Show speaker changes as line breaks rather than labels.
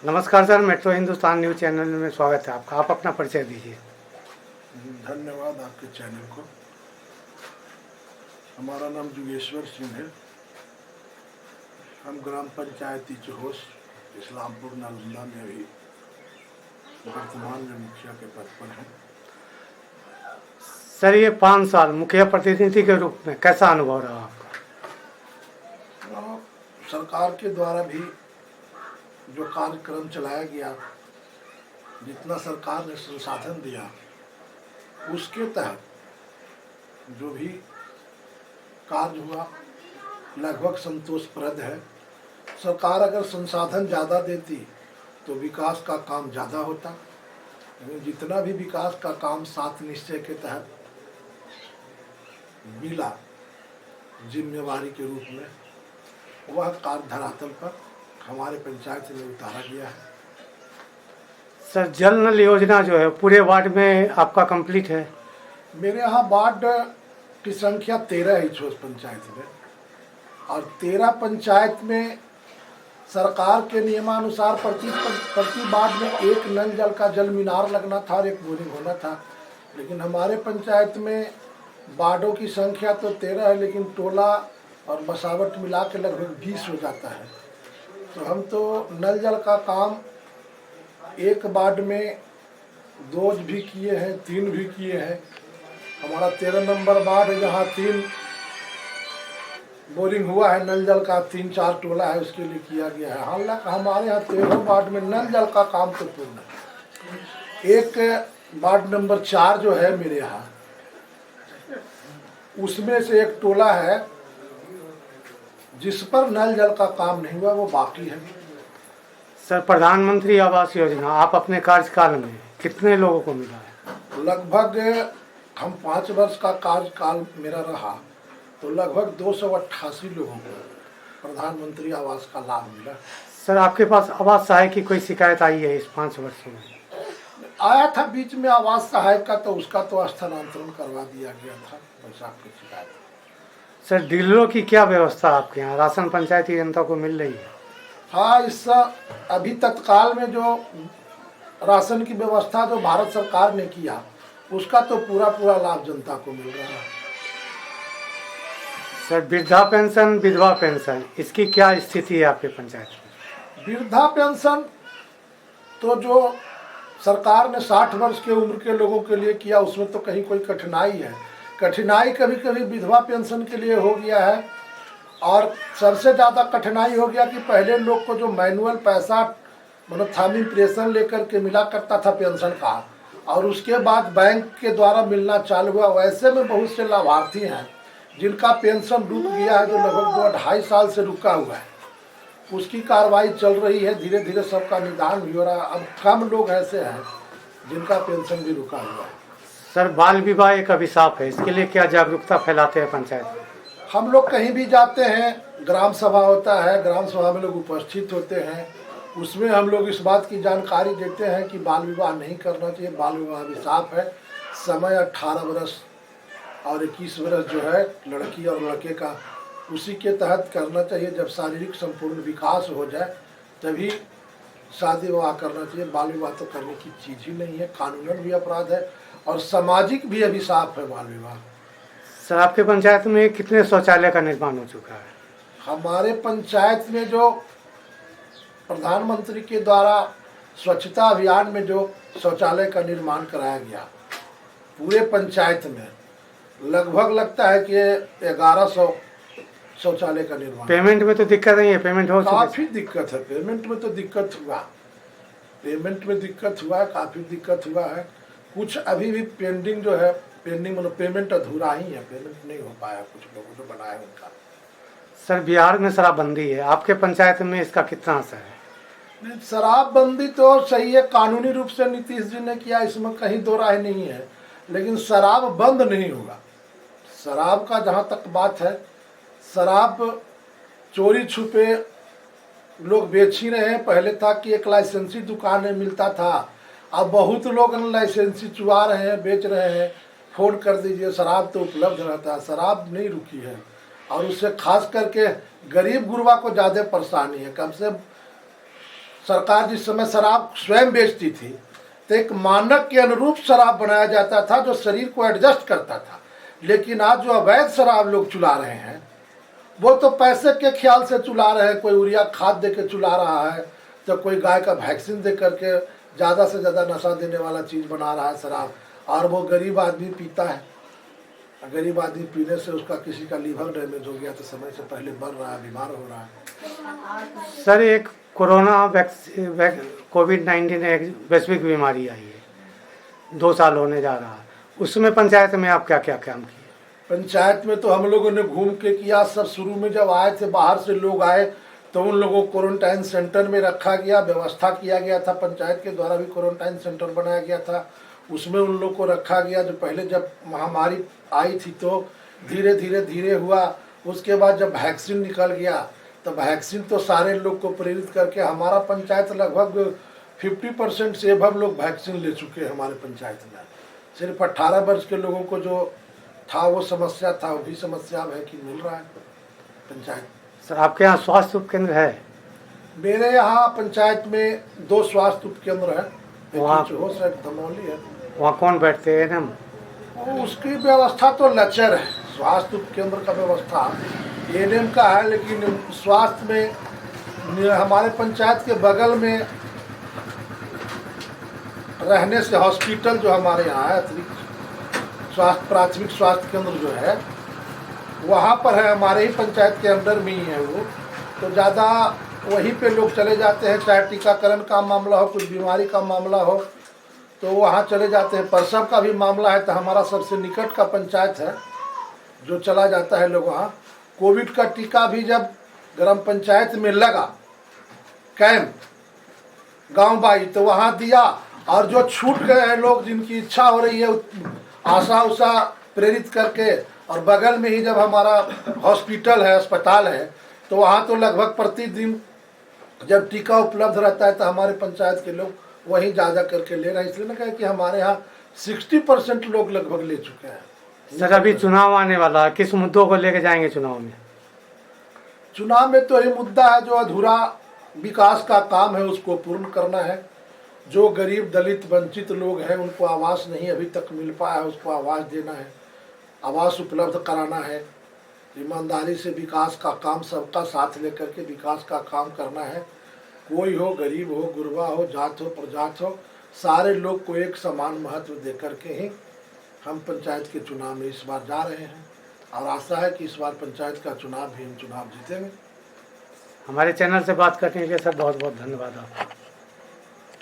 नमस्कार sir, metro Hindustan news channel में स्वागत है आपका। आप अपना परिचय दीजिए।
धन्यवाद आपके चैनल को। हमारा नाम जुगेश्वर सिंह है। हम ग्राम पंचायती चहोस इस्लामपुर नालंदा में अभी वर्तमान में मुखिया के पद पर हैं।
सर, ये 5 साल मुखिया प्रतिनिधि के रूप में कैसा अनुभव रहा आपका?
सरकार के द्वारा भी जो कार्यक्रम चलाया गया, जितना सरकार ने संसाधन दिया, उसके तहत जो भी कार्य हुआ लगभग संतोषप्रद है। सरकार अगर संसाधन ज़्यादा देती तो विकास का काम ज़्यादा होता, लेकिन जितना भी विकास का काम 7 निश्चय के तहत मिला जिम्मेवारी के रूप में, वह कार्य धरातल पर हमारे पंचायत में उतारा गया है।
सर, जल नल योजना जो है पूरे वार्ड में आपका कंप्लीट है?
मेरे यहाँ वार्ड की संख्या 13 है छोस पंचायत में, और 13 पंचायत में सरकार के नियमानुसार प्रति वार्ड में एक नल जल का जल मीनार लगना था और एक बोरिंग होना था। लेकिन हमारे पंचायत में वार्डों की संख्या तो 13 है, लेकिन टोला और बसावट मिला के लगभग 20 हो जाता है। तो हम तो नल जल का काम एक वार्ड में 2 भी किए हैं, 3 भी किए हैं। हमारा 13 नंबर वार्ड है, जहाँ 3 बोरिंग हुआ है नल जल का, 3-4 टोला है, उसके लिए किया गया है। हालांकि हमारे यहाँ 13 वार्ड में नल जल का काम तो पूर्ण है। एक वार्ड नंबर 4 जो है मेरे यहाँ, उसमें से एक टोला है जिस पर नल जल का काम नहीं हुआ, वो बाकी है।
सर, प्रधानमंत्री आवास योजना आप अपने कार्यकाल में कितने लोगों को मिला है?
लगभग हम 5 वर्ष का कार्यकाल मेरा रहा, तो लगभग 288 लोगों को प्रधानमंत्री आवास का लाभ मिला।
सर, आपके पास आवास सहायक की कोई शिकायत आई है इस 5 वर्षों में?
आया था बीच में आवास सहायक का, तो उसका तो स्थानांतरण करवा दिया गया था, पैसा की शिकायत।
सर, डीलरों की क्या व्यवस्था आपके यहाँ? राशन पंचायती जनता को मिल रही है?
हाँ, इस अभी तत्काल में जो राशन की व्यवस्था जो भारत सरकार ने किया, उसका तो पूरा लाभ जनता को मिल रहा है।
सर, वृद्धा पेंशन, विधवा पेंशन, इसकी क्या स्थिति है आपके पंचायत में?
वृद्धा पेंशन तो जो सरकार ने 60 वर्ष के उम्र के लोगों के लिए किया, उसमें तो कहीं कोई कठिनाई है। कठिनाई कभी कभी विधवा पेंशन के लिए हो गया है, और सबसे ज़्यादा कठिनाई हो गया कि पहले लोग को जो मैनुअल पैसा मतलब थामी प्रेषण लेकर के मिला करता था पेंशन का, और उसके बाद बैंक के द्वारा मिलना चालू हुआ। वैसे में बहुत से लाभार्थी हैं जिनका पेंशन रुक गया है, जो लगभग 2-2.5 साल से रुका हुआ है। उसकी कार्रवाई चल रही है, धीरे धीरे सबका निदान भी हो रहा है। अब कम लोग ऐसे हैं जिनका पेंशन भी रुका हुआ है।
सर, बाल विवाह एक अभिशाप है, इसके लिए क्या जागरूकता फैलाते हैं पंचायत में?
हम लोग कहीं भी जाते हैं, ग्राम सभा होता है, ग्राम सभा में लोग उपस्थित होते हैं, उसमें हम लोग इस बात की जानकारी देते हैं कि बाल विवाह नहीं करना चाहिए, बाल विवाह अभिशाप है। समय 18 वर्ष और 21 वर्ष जो है लड़की और लड़के का, उसी के तहत करना चाहिए। जब शारीरिक संपूर्ण विकास हो जाए तभी शादी विवाह करना चाहिए। बाल विवाह तो करने की चीज़ ही नहीं है, कानूनन भी अपराध है और सामाजिक भी अभिशाप है बाल विवाह।
सर, आपके पंचायत में कितने शौचालय का निर्माण हो चुका है?
हमारे पंचायत में जो प्रधानमंत्री के द्वारा स्वच्छता अभियान में जो शौचालय का निर्माण कराया गया, पूरे पंचायत में लगभग लगता है कि 1100 शौचालय का निर्माण।
पेमेंट में तो दिक्कत नहीं है? पेमेंट हो चुका है?
काफ़ी दिक्कत है, पेमेंट में तो दिक्कत हुआ, पेमेंट में दिक्कत हुआ है, काफ़ी दिक्कत हुआ है। कुछ अभी भी पेंडिंग जो है, पेंडिंग मतलब पेमेंट अधूरा ही है, पेमेंट नहीं हो पाया कुछ लोगों जो बनाए उनका।
सर, बिहार में शराबबंदी है, आपके पंचायत में इसका कितना असर है?
नहीं, शराबबंदी तो सही है, कानूनी रूप से नीतीश जी ने किया, इसमें कहीं दो राय नहीं है, लेकिन शराब बंद नहीं होगा। शराब का जहाँ तक बात है, शराब चोरी छुपे लोग बेच ही रहे हैं। पहले था कि एक लाइसेंसी दुकान में मिलता था, अब बहुत लोग लाइसेंसी चुरा रहे हैं, बेच रहे हैं। फ़ोन कर दीजिए, शराब तो उपलब्ध रहता है, शराब नहीं रुकी है। और उससे खास करके गरीब गुरबा को ज़्यादा परेशानी है। कम से सरकार जिस समय शराब स्वयं बेचती थी तो एक मानक के अनुरूप शराब बनाया जाता था जो शरीर को एडजस्ट करता था। लेकिन आज जो अवैध शराब लोग चुला रहे हैं वो तो पैसे के ख्याल से चुला रहे हैं। कोई यूरिया खाद दे के चुला रहा है तो कोई गाय का वैक्सीन दे करके ज़्यादा से ज़्यादा नशा देने वाला चीज़ बना रहा है शराब, और वो गरीब आदमी पीता है। गरीब आदमी पीने से उसका किसी का लीवर डैमेज हो गया तो समय से पहले मर रहा है, बीमार हो रहा है।
सर एक कोरोना कोविड-19 एक वैश्विक बीमारी आई है, 2 साल होने जा रहा है, उसमें पंचायत में आप क्या क्या काम किए?
पंचायत में तो हम लोगों ने घूम के किया। सब शुरू में जब आए थे बाहर से लोग आए तो उन लोगों को क्वारंटाइन सेंटर में रखा गया, व्यवस्था किया गया था। पंचायत के द्वारा भी क्वारंटाइन सेंटर बनाया गया था, उसमें उन लोग को रखा गया। जो पहले जब महामारी आई थी तो धीरे धीरे हुआ। उसके बाद जब वैक्सीन निकल गया तो वैक्सीन तो सारे लोग को प्रेरित करके हमारा पंचायत लगभग 50% से अब लोग वैक्सीन ले चुके हैं हमारे पंचायत में। सिर्फ 18 वर्ष के लोगों को जो था वो समस्या था, वो भी समस्या अब है कि मिल रहा है पंचायत।
सर आपके यहाँ स्वास्थ्य उपकेंद्र है?
मेरे यहाँ पंचायत में 2 स्वास्थ्य उपकेंद्र है,
वहाँ
धमौली है।
वहाँ कौन बैठते हैं?
उसकी व्यवस्था तो लचर है। स्वास्थ्य उपकेंद्र का व्यवस्था एएनएम का है, लेकिन स्वास्थ्य में हमारे पंचायत के बगल में रहने से हॉस्पिटल जो हमारे यहाँ है अतिरिक्त स्वास्थ्य प्राथमिक स्वास्थ्य केंद्र जो है वहाँ पर है, हमारे ही पंचायत के अंदर में ही है वो। तो ज़्यादा वहीं पे लोग चले जाते हैं, चाहे टीकाकरण का मामला हो, कुछ बीमारी का मामला हो तो वहाँ चले जाते हैं। प्रसव का भी मामला है तो हमारा सबसे निकट का पंचायत है जो चला जाता है लोग वहाँ। कोविड का टीका भी जब ग्राम पंचायत में लगा कैंप गांव बाई तो वहाँ दिया, और जो छूट गए हैं लोग जिनकी इच्छा हो रही है आशा उषा प्रेरित करके, और बगल में ही जब हमारा हॉस्पिटल है, अस्पताल है, तो वहाँ तो लगभग प्रतिदिन जब टीका उपलब्ध रहता है तो हमारे पंचायत के लोग वहीं जा करके ले रहे हैं। इसलिए मैं कहा कि हमारे यहाँ 60% लोग लगभग ले चुके हैं।
सर अभी चुनाव आने वाला है, किस मुद्दों को लेके जाएंगे चुनाव में?
चुनाव में तो ये मुद्दा है जो अधूरा विकास का काम है उसको पूर्ण करना है। जो गरीब दलित वंचित लोग हैं उनको आवास नहीं अभी तक मिल पाया है, उसको आवास देना है, आवास उपलब्ध कराना है। ईमानदारी से विकास का काम सबका साथ लेकर के विकास का काम करना है। कोई हो, गरीब हो, गुरबा हो, जात हो, प्रजात हो, सारे लोग को एक समान महत्व दे करके ही हम पंचायत के चुनाव में इस बार जा रहे हैं, और आशा है कि इस बार पंचायत का चुनाव भी हम चुनाव जीतेंगे।
हमारे चैनल से बात करने के लिए सर बहुत बहुत धन्यवाद आपका।